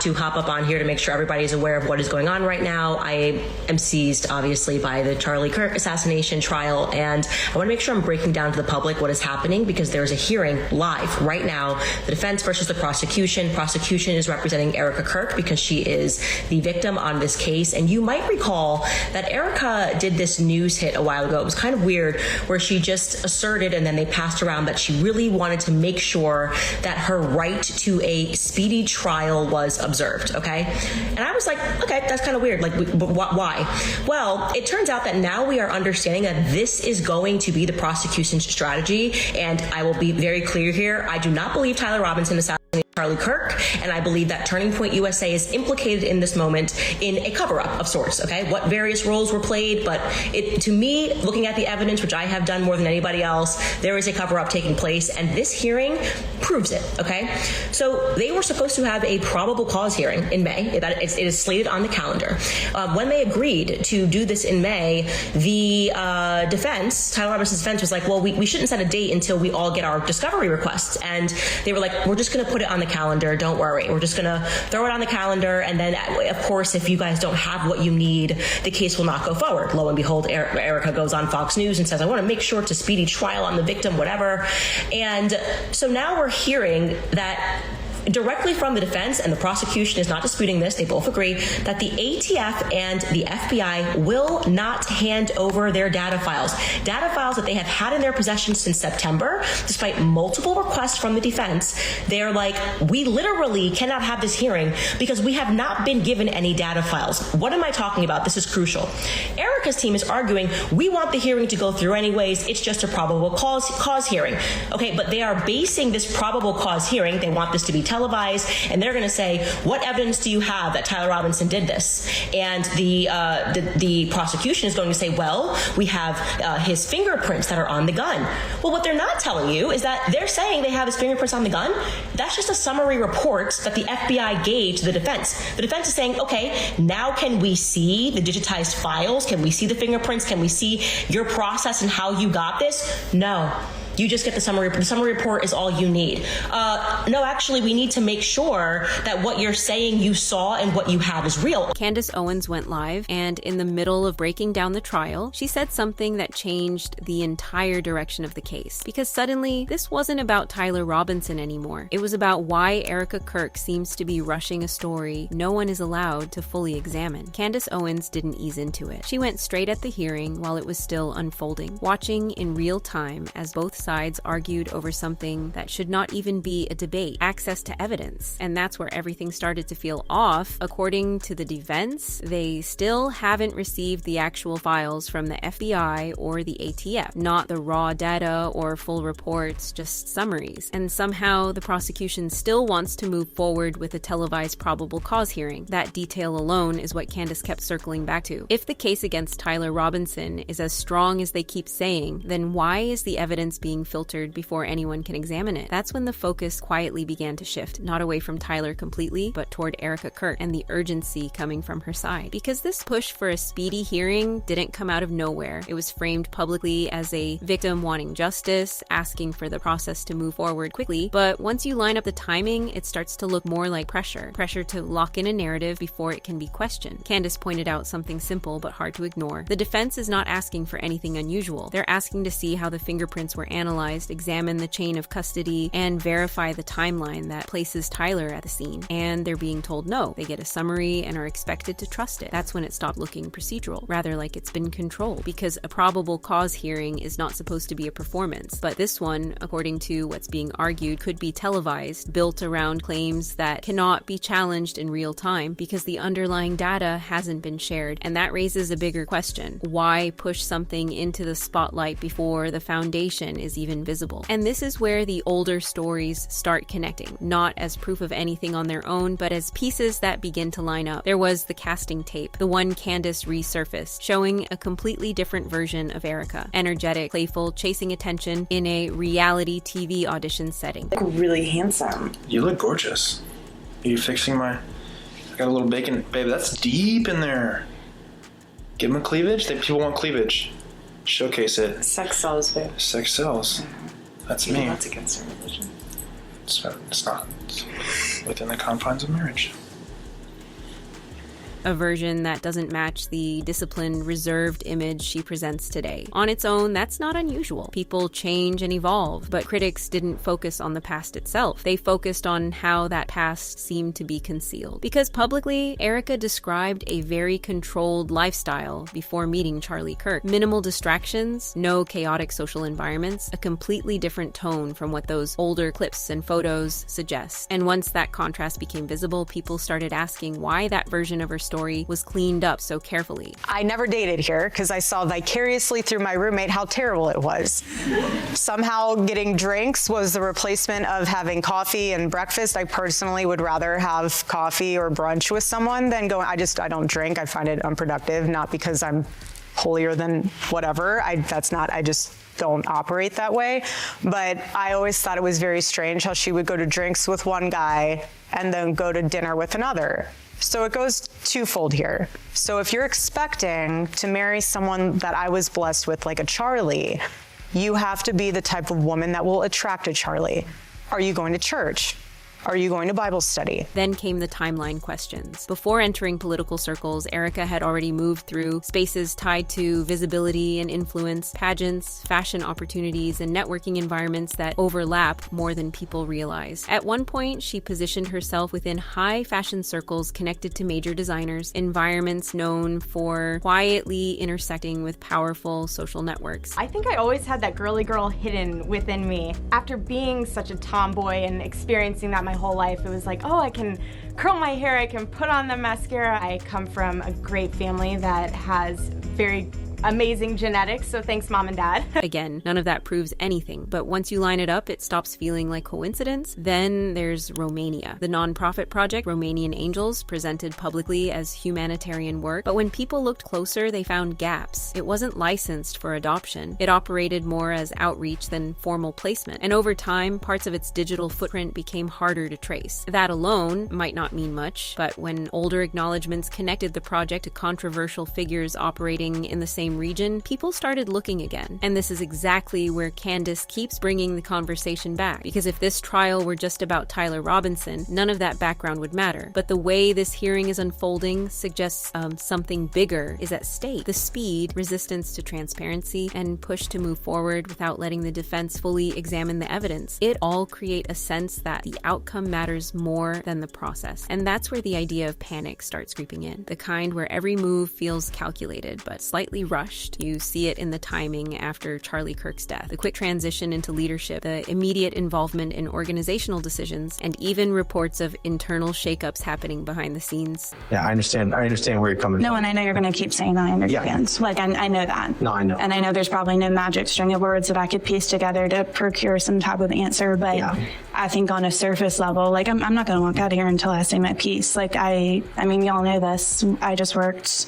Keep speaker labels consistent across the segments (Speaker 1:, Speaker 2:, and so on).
Speaker 1: to hop up on here to make sure everybody's aware of what is going on right now. I am seized, obviously, by the Charlie Kirk assassination trial, and I want to make sure I'm breaking down to the public what is happening, because there is a hearing live right now, the defense versus the prosecution. Prosecution is representing Erika Kirk because she is the victim on this case, and you might recall that Erika did this news hit a while ago. It was kind of weird, where she just asserted, and then they passed around, that she really wanted to make sure that her right to a speedy trial was observed, okay? And I was like, okay, that's kind of weird. Like, but why? Well, it turns out that now we are understanding that this is going to be the prosecution's strategy, and I will be very clear here. I do not believe Tyler Robinson assassinated Charlie Kirk, and I believe that Turning Point USA is implicated in this moment in a cover-up of sorts, okay? What various roles were played, but to me, looking at the evidence, which I have done more than anybody else, there is a cover-up taking place, and this hearing proves it, okay? So they were supposed to have a probable cause hearing in May. It is slated on the calendar. When they agreed to do this in May, the defense, Tyler Robinson's defense, was like, well, we shouldn't set a date until we all get our discovery requests. And they were like, we're just going to put it on the calendar. Don't worry. We're just going to throw it on the calendar. And then, of course, if you guys don't have what you need, the case will not go forward. Lo and behold, Erika goes on Fox News and says, I want to make sure it's a speedy trial on the victim, whatever. And so now we're hearing that directly from the defense, and the prosecution is not disputing this, they both agree that the ATF and the FBI will not hand over their data files that they have had in their possession since September, despite multiple requests from the defense. They're like, we literally cannot have this hearing because we have not been given any data files. What am I talking about? This is crucial. Erika's team is arguing, we want the hearing to go through anyways, it's just a probable cause hearing. Okay, but they are basing this probable cause hearing, they want this to be televised, and they're going to say, what evidence do you have that Tyler Robinson did this? And the prosecution is going to say, well, we have his fingerprints that are on the gun. Well, what they're not telling you is that they're saying they have his fingerprints on the gun. That's just a summary report that the FBI gave to the defense. The defense is saying, okay, now can we see the digitized files? Can we see the fingerprints? Can we see your process and how you got this? No. You just get the summary. The summary report is all you need. No, actually, we need to make sure that what you're saying you saw and what you have is real.
Speaker 2: Candace Owens went live, and in the middle of breaking down the trial, she said something that changed the entire direction of the case. Because suddenly, this wasn't about Tyler Robinson anymore. It was about why Erika Kirk seems to be rushing a story no one is allowed to fully examine. Candace Owens didn't ease into it. She went straight at the hearing while it was still unfolding, watching in real time as both sides argued over something that should not even be a debate, access to evidence. And that's where everything started to feel off. According to the defense, they still haven't received the actual files from the FBI or the ATF, not the raw data or full reports, just summaries. And somehow the prosecution still wants to move forward with a televised probable cause hearing. That detail alone is what Candace kept circling back to. If the case against Tyler Robinson is as strong as they keep saying, then why is the evidence being filtered before anyone can examine it? That's when the focus quietly began to shift, not away from Tyler completely, but toward Erika Kirk and the urgency coming from her side. Because this push for a speedy hearing didn't come out of nowhere. It was framed publicly as a victim wanting justice, asking for the process to move forward quickly. But once you line up the timing, it starts to look more like pressure. Pressure to lock in a narrative before it can be questioned. Candace pointed out something simple but hard to ignore. The defense is not asking for anything unusual. They're asking to see how the fingerprints were analyzed, examine the chain of custody, and verify the timeline that places Tyler at the scene. And they're being told no. They get a summary and are expected to trust it. That's when it stopped looking procedural, rather like it's been controlled, because a probable cause hearing is not supposed to be a performance. But this one, according to what's being argued, could be televised, built around claims that cannot be challenged in real time because the underlying data hasn't been shared. And that raises a bigger question. Why push something into the spotlight before the foundation is even visible? And this is where the older stories start connecting, not as proof of anything on their own, but as pieces that begin to line up. There was the casting tape, the one Candace resurfaced, showing a completely different version of Erika. Energetic, playful, chasing attention in a reality TV audition setting.
Speaker 3: You look really handsome.
Speaker 4: You look gorgeous. Are you fixing my... I got a little bacon. Babe, that's deep in there. Give them cleavage? People want cleavage. Showcase it.
Speaker 3: Sex sells, babe.
Speaker 4: Sex sells. That's me.
Speaker 3: That's against our religion.
Speaker 4: It's not. It's within the confines of marriage.
Speaker 2: a version that doesn't match the disciplined, reserved image she presents today. On its own, that's not unusual. People change and evolve, but critics didn't focus on the past itself. They focused on how that past seemed to be concealed. Because publicly, Erika described a very controlled lifestyle before meeting Charlie Kirk. Minimal distractions, no chaotic social environments, a completely different tone from what those older clips and photos suggest. And once that contrast became visible, people started asking why that version of her story was cleaned up so carefully.
Speaker 5: I never dated here because I saw vicariously through my roommate how terrible it was. Somehow getting drinks was the replacement of having coffee and breakfast. I personally would rather have coffee or brunch with someone than going, I don't drink. I find it unproductive, not because I'm holier than whatever. I just don't operate that way. But I always thought it was very strange how she would go to drinks with one guy and then go to dinner with another. So it goes twofold here. So if you're expecting to marry someone that I was blessed with, like a Charlie, you have to be the type of woman that will attract a Charlie. Are you going to church? Are you going to Bible study?
Speaker 2: Then came the timeline questions. Before entering political circles, Erika had already moved through spaces tied to visibility and influence, pageants, fashion opportunities, and networking environments that overlap more than people realize. At one point, she positioned herself within high fashion circles connected to major designers, environments known for quietly intersecting with powerful social networks.
Speaker 6: I think I always had that girly girl hidden within me. After being such a tomboy and experiencing that my whole life, it was like, oh, I can curl my hair, I can put on the mascara. I come from a great family that has very amazing genetics, so thanks Mom and Dad.
Speaker 2: Again, none of that proves anything, but once you line it up, it stops feeling like coincidence. Then there's Romania, the nonprofit project Romanian Angels, presented publicly as humanitarian work, but when people looked closer, they found gaps. It wasn't licensed for adoption. It operated more as outreach than formal placement, and over time, parts of its digital footprint became harder to trace. That alone might not mean much, but when older acknowledgments connected the project to controversial figures operating in the same region, people started looking again. And this is exactly where Candace keeps bringing the conversation back. Because if this trial were just about Tyler Robinson, none of that background would matter. But the way this hearing is unfolding suggests something bigger is at stake. The speed, resistance to transparency, and push to move forward without letting the defense fully examine the evidence. It all create a sense that the outcome matters more than the process. And that's where the idea of panic starts creeping in. The kind where every move feels calculated, but slightly rushed. You see it in the timing after Charlie Kirk's death, the quick transition into leadership, the immediate involvement in organizational decisions, and even reports of internal shakeups happening behind the scenes.
Speaker 7: Yeah, I understand where you're coming from.
Speaker 8: No, and I know you're going to keep saying that I understand.
Speaker 7: Yeah.
Speaker 8: Like, I know that.
Speaker 7: No, I know.
Speaker 8: And I know there's probably no magic string of words that I could piece together to procure some type of answer, but
Speaker 7: Yeah.
Speaker 8: I think on a surface level, like, I'm not going to walk out of here until I say my piece. Like, I mean, y'all know this. I just worked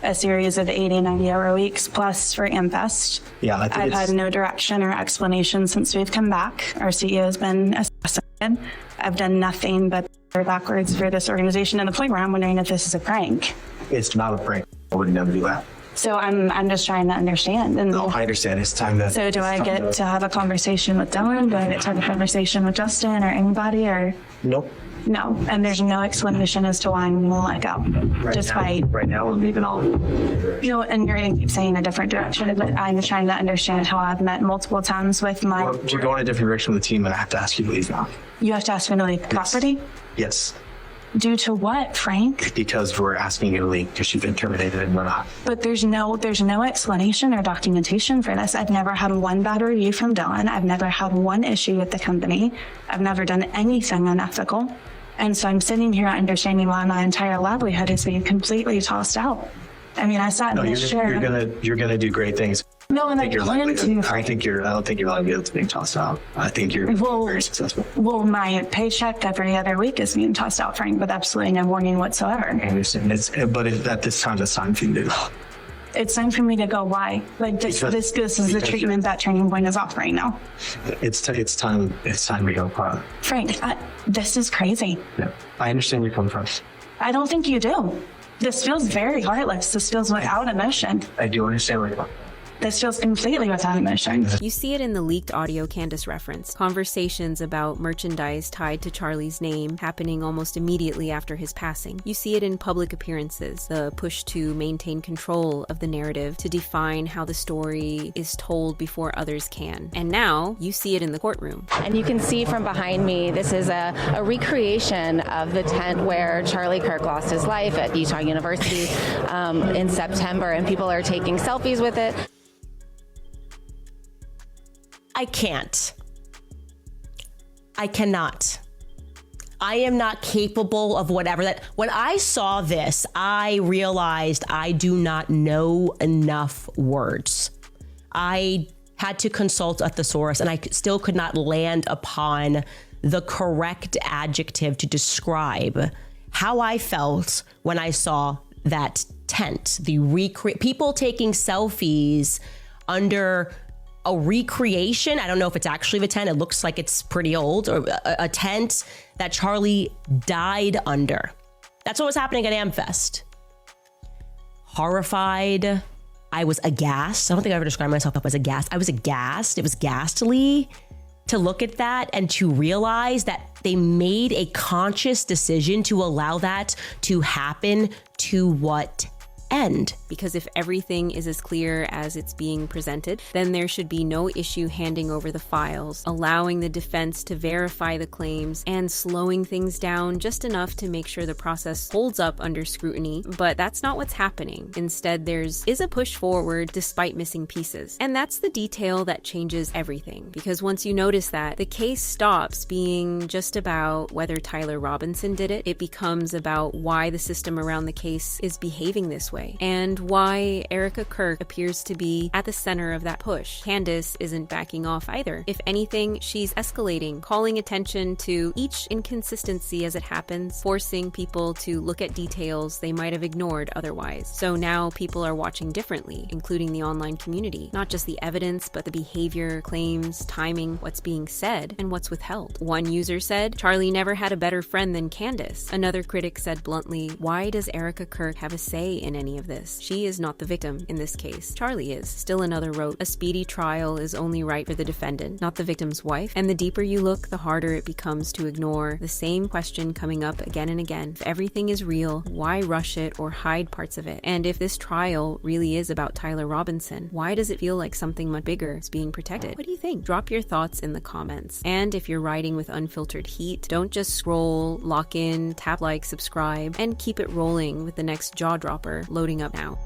Speaker 8: a series of 80, 90-hour weeks plus for AmFest.
Speaker 7: Yeah, I think
Speaker 8: I've had no direction or explanation since we've come back. Our CEO has been assassinated. I've done nothing but backwards for this organization, and the point where I'm wondering if this is a prank.
Speaker 7: It's not a prank. I would never do that.
Speaker 8: So I'm just trying to understand. And
Speaker 7: No, I understand. It's time to...
Speaker 8: so do I get to have a conversation with Dylan? Do I get to have a conversation with Justin or anybody? Or
Speaker 7: Nope.
Speaker 8: no? And there's no explanation as to why I'm going to let go. Despite,
Speaker 7: Right now, we're leaving all...
Speaker 8: you know, and you're going to keep saying a different direction, but I'm trying to understand how I've met multiple times with my...
Speaker 7: You're going a different direction with the team, and I have to ask you to leave now.
Speaker 8: You have to ask me to leave property?
Speaker 7: Yes.
Speaker 8: Due to what, Frank?
Speaker 7: Because we're asking you to leave because you've been terminated and we're not.
Speaker 8: But there's no explanation or documentation for this. I've never had one bad review from Dylan. I've never had one issue with the company. I've never done anything unethical. And so I'm sitting here understanding why my entire livelihood is being completely tossed out. I mean, I sat in
Speaker 7: No,
Speaker 8: this chair.
Speaker 7: you're gonna do great things.
Speaker 8: No, and I
Speaker 7: You're
Speaker 8: plan
Speaker 7: likely
Speaker 8: to.
Speaker 7: I don't think you're likely to being tossed out. I think you're very successful.
Speaker 8: Well, my paycheck every other week is being tossed out, Frank, with absolutely no warning whatsoever.
Speaker 7: I understand. At this time, it's time for you to go.
Speaker 8: It's time for me to go. Why? Like this is the treatment that Turning Point is offering now.
Speaker 7: It's time to go, Carla.
Speaker 8: Frank, this is crazy.
Speaker 7: Yeah, I understand where you're coming from.
Speaker 8: I don't think you do. This feels very heartless. This feels without emotion.
Speaker 7: I do understand where you're coming from.
Speaker 8: This feels completely without emotion.
Speaker 2: You see it in the leaked audio Candace referenced. Conversations about merchandise tied to Charlie's name happening almost immediately after his passing. You see it in public appearances, the push to maintain control of the narrative, to define how the story is told before others can. And now you see it in the courtroom.
Speaker 9: And you can see from behind me, this is a recreation of the tent where Charlie Kirk lost his life at Utah University in September, and people are taking selfies with it.
Speaker 1: I can't. I cannot. I am not capable of whatever that. When I saw this, I realized I do not know enough words. I had to consult a thesaurus, and I still could not land upon the correct adjective to describe how I felt when I saw that tent. People taking selfies under a recreation. I don't know if it's actually the tent. It looks like it's pretty old, or a tent that Charlie died under. That's what was happening at AmFest. Horrified. I was aghast. I don't think I ever described myself as aghast. I was aghast. It was ghastly to look at that and to realize that they made a conscious decision to allow that to happen. To what end?
Speaker 2: Because if everything is as clear as it's being presented, then there should be no issue handing over the files, allowing the defense to verify the claims, and slowing things down just enough to make sure the process holds up under scrutiny. But that's not what's happening. Instead, there's a push forward despite missing pieces. And that's the detail that changes everything. Because once you notice that, the case stops being just about whether Tyler Robinson did it. It becomes about why the system around the case is behaving this way, and why Erika Kirk appears to be at the center of that push. Candace isn't backing off either. If anything, she's escalating, calling attention to each inconsistency as it happens, forcing people to look at details they might have ignored otherwise. So now people are watching differently, including the online community. Not just the evidence, but the behavior, claims, timing, what's being said, and what's withheld. One user said, "Charlie never had a better friend than Candace." Another critic said bluntly, "Why does Erika Kirk have a say in any of this? She is not the victim in this case. Charlie is." Still another wrote, "A speedy trial is only right for the defendant, not the victim's wife." And the deeper you look, the harder it becomes to ignore the same question coming up again and again. If everything is real, why rush it or hide parts of it? And if this trial really is about Tyler Robinson, why does it feel like something much bigger is being protected? What do you think? Drop your thoughts in the comments. And if you're writing with unfiltered heat, don't just scroll, lock in, tap like, subscribe, and keep it rolling with the next jaw dropper loading up now.